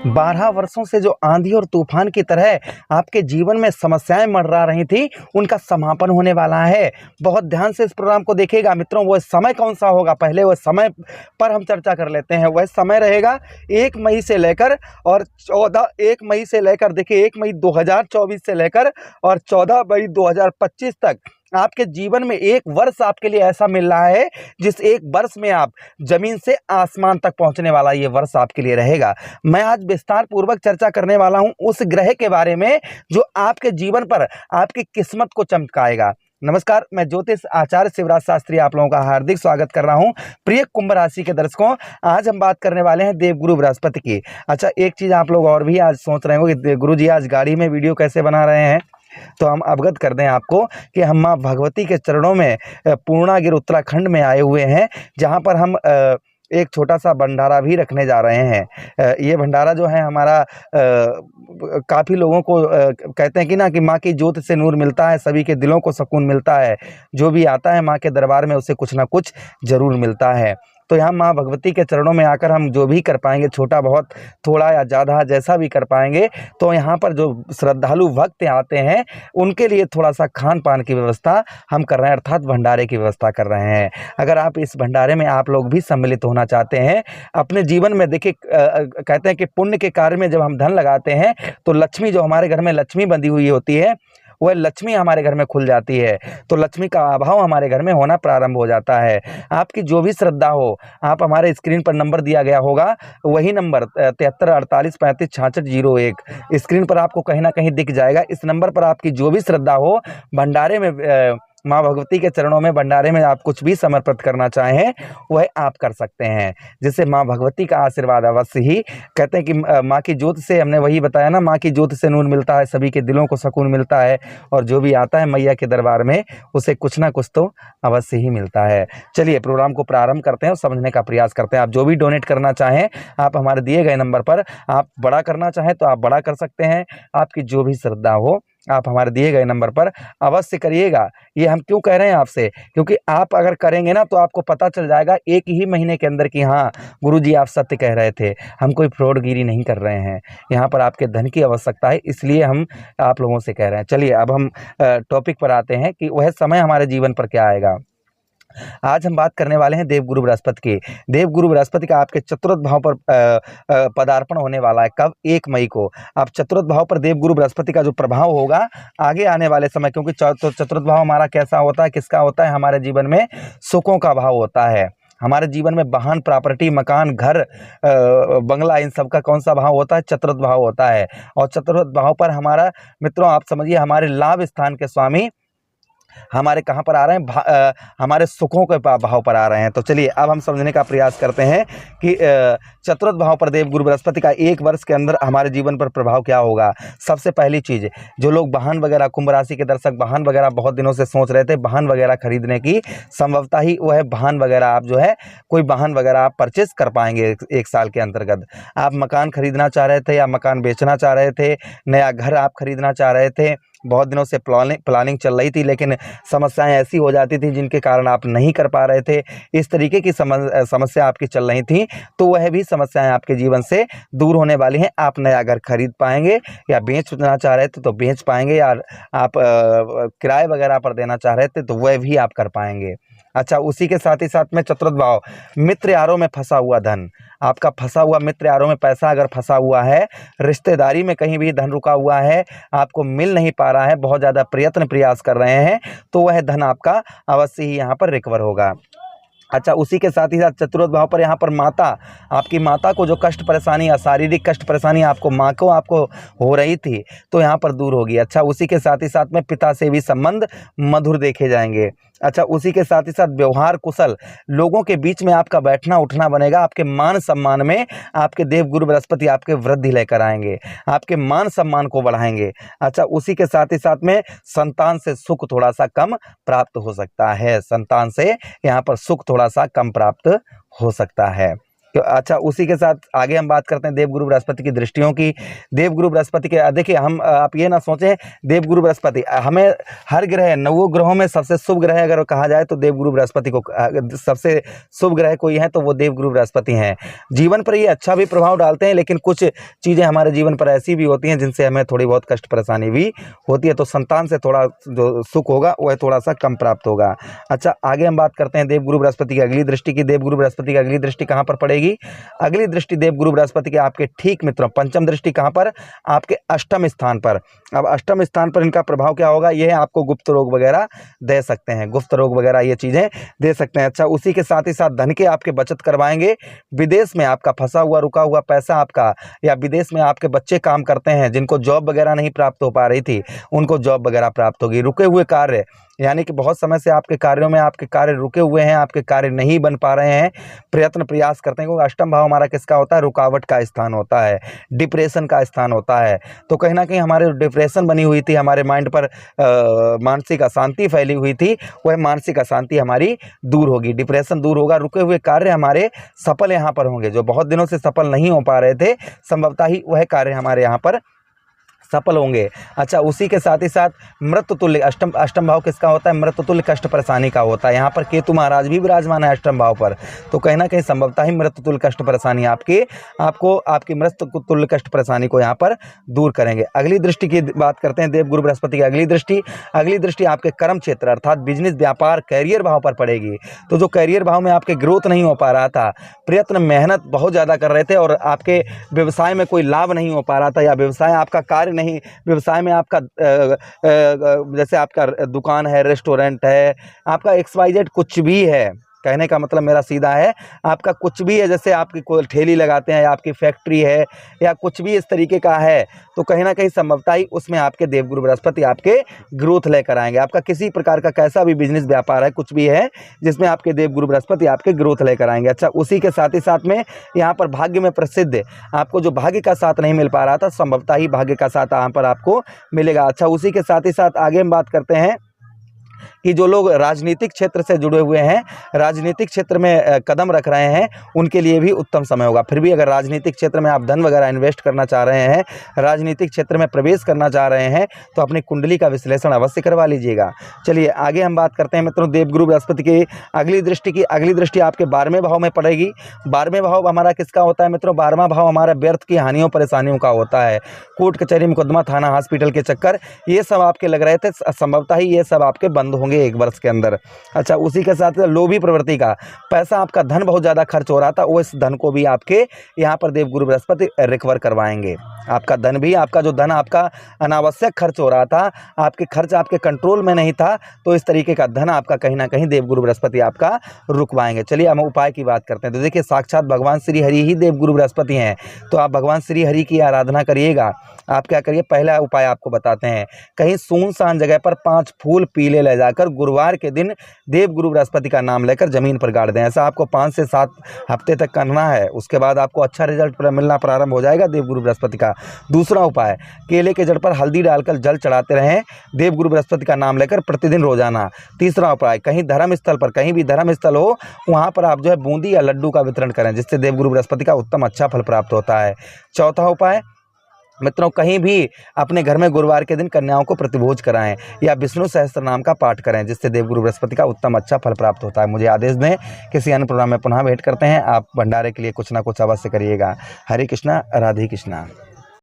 बारह वर्षों से जो आंधी और तूफान की तरह आपके जीवन में समस्याएं मंडरा रही थी, उनका समापन होने वाला है। बहुत ध्यान से इस प्रोग्राम को देखिएगा मित्रों। वह समय कौन सा होगा, पहले वह समय पर हम चर्चा कर लेते हैं। वह समय रहेगा 1 मई से लेकर और 1 मई से लेकर, देखिए 1 मई 2024 से लेकर और 14 मई 2025 तक आपके जीवन में एक वर्ष आपके लिए ऐसा मिल रहा है जिस एक वर्ष में आप जमीन से आसमान तक पहुंचने वाला ये वर्ष आपके लिए रहेगा। मैं आज विस्तार पूर्वक चर्चा करने वाला हूं उस ग्रह के बारे में जो आपके जीवन पर आपकी किस्मत को चमकाएगा। नमस्कार, मैं ज्योतिष आचार्य शिवराज शास्त्री आप लोगों का हार्दिक स्वागत कर रहा हूं। प्रिय कुंभ राशि के दर्शकों, आज हम बात करने वाले हैं देवगुरु बृहस्पति की। अच्छा, एक चीज़ आप लोग और भी आज सोच रहे होंगे कि गुरु जी आज गाड़ी में वीडियो कैसे बना रहे हैं, तो हम अवगत कर दें आपको कि हम माँ भगवती के चरणों में पूर्णागिरि उत्तराखंड में आए हुए हैं, जहाँ पर हम एक छोटा सा भंडारा भी रखने जा रहे हैं। ये भंडारा जो है हमारा काफ़ी लोगों को कहते हैं कि ना कि माँ की ज्योत से नूर मिलता है, सभी के दिलों को सुकून मिलता है। जो भी आता है माँ के दरबार में उसे कुछ ना कुछ ज़रूर मिलता है। तो यहाँ माँ भगवती के चरणों में आकर हम जो भी कर पाएंगे, छोटा बहुत, थोड़ा या ज़्यादा, जैसा भी कर पाएंगे, तो यहाँ पर जो श्रद्धालु भक्त आते हैं उनके लिए थोड़ा सा खान पान की व्यवस्था हम कर रहे हैं, अर्थात भंडारे की व्यवस्था कर रहे हैं। अगर आप इस भंडारे में आप लोग भी सम्मिलित होना चाहते हैं अपने जीवन में, देखिए कहते हैं कि पुण्य के कार्य में जब हम धन लगाते हैं तो लक्ष्मी, जो हमारे घर में लक्ष्मी बंधी हुई होती है, वह लक्ष्मी हमारे घर में खुल जाती है। तो लक्ष्मी का अभाव हमारे घर में होना प्रारंभ हो जाता है। आपकी जो भी श्रद्धा हो, आप हमारे स्क्रीन पर नंबर दिया गया होगा, वही नंबर 73 48 35 66 01 स्क्रीन पर आपको कहीं ना कहीं दिख जाएगा। इस नंबर पर आपकी जो भी श्रद्धा हो, भंडारे में माँ भगवती के चरणों में भंडारे में आप कुछ भी समर्पित करना चाहें वह आप कर सकते हैं, जिससे माँ भगवती का आशीर्वाद अवश्य ही, कहते हैं कि माँ की ज्योत से, हमने वही बताया ना, माँ की ज्योत से नूर मिलता है, सभी के दिलों को सुकून मिलता है, और जो भी आता है मैया के दरबार में उसे कुछ ना कुछ तो अवश्य ही मिलता है। चलिए प्रोग्राम को प्रारंभ करते हैं और समझने का प्रयास करते हैं। आप जो भी डोनेट करना चाहें, आप हमारे दिए गए नंबर पर, आप बड़ा करना चाहें तो आप बड़ा कर सकते हैं। आपकी जो भी श्रद्धा हो आप हमारे दिए गए नंबर पर अवश्य करिएगा। ये हम क्यों कह रहे हैं आपसे, क्योंकि आप अगर करेंगे ना तो आपको पता चल जाएगा एक ही महीने के अंदर कि हाँ गुरुजी आप सत्य कह रहे थे, हम कोई फ्रॉडगिरी नहीं कर रहे हैं। यहाँ पर आपके धन की आवश्यकता है, इसलिए हम आप लोगों से कह रहे हैं। चलिए अब हम टॉपिक पर आते हैं कि वह समय हमारे जीवन पर क्या आएगा। आज हम बात करने वाले हैं देवगुरु बृहस्पति की। देवगुरु बृहस्पति का आपके चतुर्थ भाव पर पदार्पण होने वाला है। कब? 1 मई को। अब चतुर्थ भाव पर देवगुरु बृहस्पति का जो प्रभाव होगा आगे आने वाले समय, क्योंकि चतुर्थ भाव हमारा कैसा होता है, किसका होता है, हमारे जीवन में सुखों का भाव होता है। हमारे जीवन में वाहन, प्रॉपर्टी, मकान, घर, बंगला, इन सब का कौन सा भाव होता है? चतुर्थ भाव होता है। और चतुर्थ भाव पर हमारा, मित्रों आप समझिए, हमारे लाभ स्थान के स्वामी हमारे कहाँ पर आ रहे हैं, हमारे सुखों के भाव पर आ रहे हैं। तो चलिए अब हम समझने का प्रयास करते हैं कि चतुर्थ भाव पर देवगुरु बृहस्पति का एक वर्ष के अंदर हमारे जीवन पर प्रभाव क्या होगा। सबसे पहली चीज़, जो लोग वाहन वगैरह, कुंभ राशि के दर्शक वाहन वगैरह बहुत दिनों से सोच रहे थे वाहन वगैरह खरीदने की, संभवतः ही वह वाहन वगैरह आप जो है कोई वाहन वगैरह आप परचेज कर पाएंगे एक साल के अंतर्गत। आप मकान खरीदना चाह रहे थे या मकान बेचना चाह रहे थे, नया घर आप खरीदना चाह रहे थे, बहुत दिनों से प्लानिंग चल रही थी, लेकिन समस्याएं ऐसी हो जाती थी जिनके कारण आप नहीं कर पा रहे थे, इस तरीके की समस्या आपकी चल रही थी, तो वह भी समस्याएं आपके जीवन से दूर होने वाली हैं। आप नया घर खरीद पाएंगे, या बेचना चाह रहे थे तो बेच पाएंगे, या आप किराए वगैरह पर देना चाह रहे थे तो वह भी आप कर पाएंगे। अच्छा, उसी के साथ ही साथ में चतुर्थ भाव, मित्र यारों में फंसा हुआ धन, आपका फंसा हुआ मित्र यारों में पैसा अगर फंसा हुआ है, रिश्तेदारी में कहीं भी धन रुका हुआ है, आपको मिल नहीं पा रहा है, बहुत ज़्यादा प्रयास कर रहे हैं, तो वह धन आपका अवश्य ही यहाँ पर रिकवर होगा। अच्छा, उसी के साथ ही साथ चतुर्थ भाव पर यहाँ पर माता, आपकी माता को जो कष्ट परेशानी या शारीरिक कष्ट परेशानी आपको हो रही थी, तो यहाँ पर दूर होगी। अच्छा, उसी के साथ ही साथ में पिता से भी संबंध मधुर देखे जाएंगे। अच्छा, उसी के साथ ही साथ व्यवहार कुशल, लोगों के बीच में आपका बैठना उठना बनेगा, आपके मान सम्मान में आपके देवगुरु बृहस्पति आपके वृद्धि लेकर आएंगे, आपके मान सम्मान को बढ़ाएंगे। अच्छा, उसी के साथ ही साथ में संतान से सुख थोड़ा सा कम प्राप्त हो सकता है, संतान से यहाँ पर सुख थोड़ा सा कम प्राप्त हो सकता है। अच्छा, उसी के साथ आगे हम बात करते हैं देवगुरु बृहस्पति की दृष्टियों की। देवगुरु बृहस्पति के देखिए, हम आप ये ना सोचें देवगुरु बृहस्पति हमें हर ग्रह नवों ग्रहों में सबसे शुभ ग्रह अगर कहा जाए तो देवगुरु बृहस्पति को सबसे शुभ ग्रह कोई है तो वो देवगुरु बृहस्पति हैं। जीवन पर ये अच्छा भी प्रभाव डालते हैं, लेकिन कुछ चीज़ें हमारे जीवन पर ऐसी भी होती हैं जिनसे हमें थोड़ी बहुत कष्ट परेशानी भी होती है, तो संतान से थोड़ा जो सुख होगा वह थोड़ा सा कम प्राप्त होगा। अच्छा, आगे हम बात करते हैं देवगुरु बृहस्पति की अगली दृष्टि की। देवगुरु बृहस्पति की अगली दृष्टि कहाँ पर पड़ेगी? अगली दृष्टि देवगुरु बृहस्पति के आपके ठीक मित्रों पंचम दृष्टि कहाँ पर? आपके अष्टम स्थान पर। अब अष्टम स्थान पर इनका प्रभाव क्या होगा? यह आपको गुप्त रोग वगैरह दे सकते हैं, गुप्त रोग वगैरह ये चीज़ें दे सकते हैं। अच्छा, उसी के साथ ही साथ धन के आपके बचत करवाएंगे। विदेश में आपका फंसा हुआ रुका हुआ पैसा आपका, या विदेश में आपके बच्चे काम करते हैं जिनको जॉब वगैरह नहीं प्राप्त हो पा रही थी, उनको जॉब वगैरह प्राप्त होगी। रुके हुए कार्य, यानी कि बहुत समय से आपके कार्यों में आपके कार्य रुके हुए हैं, आपके कार्य नहीं बन पा रहे हैं, प्रयास करते हैं, क्योंकि अष्टम भाव हमारा किसका होता है? रुकावट का स्थान होता है, डिप्रेशन का स्थान होता है। तो कहीं ना कहीं हमारे डिप्रेशन बनी हुई थी, हमारे माइंड पर मानसिक अशांति फैली हुई थी, वह मानसिक अशांति हमारी दूर होगी, डिप्रेशन दूर होगा। रुके हुए कार्य हमारे सफल यहाँ पर होंगे, जो बहुत दिनों से सफल नहीं हो पा रहे थे, संभवतः ही वह कार्य हमारे यहाँ पर सफल होंगे। अच्छा, उसी के साथ ही साथ मृत्यु तुल्य अष्टम भाव किसका होता है? मृत्यु तुल्य कष्ट परेशानी का होता है। यहाँ पर केतु महाराज भी विराजमान है अष्टम भाव पर, तो कहीं ना कहीं संभवतः ही मृत्यु तुल्य कष्ट परेशानी आपकी मृत्यु तुल्य कष्ट परेशानी को यहाँ पर दूर करेंगे। अगली दृष्टि की बात करते हैं देवगुरु बृहस्पति की अगली दृष्टि आपके कर्म क्षेत्र अर्थात बिजनेस, व्यापार, कैरियर भाव पर पड़ेगी। तो जो कैरियर भाव में आपके ग्रोथ नहीं हो पा रहा था, प्रयत्न मेहनत बहुत ज़्यादा कर रहे थे और आपके व्यवसाय में कोई लाभ नहीं हो पा रहा था, या व्यवसाय आपका कार्य नहीं, व्यवसाय में आपका जैसे आपका दुकान है, रेस्टोरेंट है, आपका XYZ कुछ भी है, कहने का मतलब मेरा सीधा है, आपका कुछ भी है, जैसे आपकी कोई ठेली लगाते हैं या आपकी फैक्ट्री है या कुछ भी इस तरीके का है, तो कहीं ना कहीं संभवतः ही उसमें आपके देवगुरु बृहस्पति आपके ग्रोथ लेकर आएंगे। आपका किसी प्रकार का कैसा भी बिजनेस, व्यापार है, कुछ भी है जिसमें आपके देवगुरु बृहस्पति आपके ग्रोथ लेकर आएंगे। अच्छा, उसी के साथ ही साथ में यहाँ पर भाग्य में प्रसिद्ध आपको जो भाग्य का साथ नहीं मिल पा रहा था, संभवतः ही भाग्य का साथ यहाँ पर आपको मिलेगा। अच्छा, उसी के साथ ही साथ आगे हम बात करते हैं कि जो लोग राजनीतिक क्षेत्र से जुड़े हुए हैं, राजनीतिक क्षेत्र में कदम रख रहे हैं, उनके लिए भी उत्तम समय होगा। फिर भी अगर राजनीतिक क्षेत्र में आप धन वगैरह इन्वेस्ट करना चाह रहे हैं, राजनीतिक क्षेत्र में प्रवेश करना चाह रहे हैं, तो अपनी कुंडली का विश्लेषण अवश्य करवा लीजिएगा। चलिए आगे हम बात करते हैं मित्रों देवगुरु बृहस्पति की अगली दृष्टि आपके 12वें भाव में पड़ेगी। 12वें भाव हमारा किसका होता है मित्रों? 12वां भाव हमारा व्यर्थ की हानियों परेशानियों का होता है। कोर्ट कचहरी, मुकदमा, थाना, हॉस्पिटल के चक्कर, ये सब आपके लग रहे थे, संभवतः ही ये सब आपके बंद होंगे 1 वर्ष के अंदर। अच्छा, उसी के साथ लोभी प्रवृत्ति का पैसा, आपका धन बहुत ज़्यादा खर्च हो रहा था, वो इस धन को भी आपके यहाँ पर देवगुरु बृहस्पति रिकवर करवाएंगे। आपका धन भी, आपका जो धन आपका अनावश्यक खर्च हो रहा था, आपके खर्च आपके कंट्रोल में नहीं था, तो इस तरीके का धन आपका कहीं ना कहीं देवगुरु बृहस्पति आपका रुकवाएंगे। चलिए हम उपाय की बात करते हैं। तो देखिए, साक्षात भगवान श्री हरि ही देवगुरु बृहस्पति हैं, तो आप भगवान श्री हरि की आराधना करिएगा। आप क्या करिए, पहला उपाय आपको बताते हैं, कहीं सुनसान जगह पर 5 फूल पीले ले जाकर गुरुवार के दिन देवगुरु बृहस्पति का नाम लेकर जमीन पर गाड़ दें। ऐसा आपको 5 से 7 हफ्ते तक करना है, उसके बाद आपको अच्छा रिजल्ट मिलना प्रारंभ हो जाएगा देवगुरु बृहस्पति का। दूसरा उपाय, केले के जड़ पर हल्दी डालकर जल चढ़ाते रहें देवगुरु बृहस्पति का नाम लेकर प्रतिदिन रोजाना। तीसरा उपाय, कहीं धर्म स्थल पर, कहीं भी धर्म स्थल हो, वहाँ पर आप जो है बूंदी या लड्डू का वितरण करें, जिससे देवगुरु बृहस्पति का उत्तम अच्छा फल प्राप्त होता है। चौथा उपाय मित्रों, कहीं भी अपने घर में गुरुवार के दिन कन्याओं को प्रतिभोज कराएं या विष्णु सहस्त्र नाम का पाठ करें, जिससे देवगुरु बृहस्पति का उत्तम अच्छा फल प्राप्त होता है। मुझे आदेश दें, किसी अन्य प्रोग्राम में पुनः भेंट करते हैं। आप भंडारे के लिए कुछ ना कुछ अवश्य करिएगा। हरे कृष्णा, राधे कृष्णा।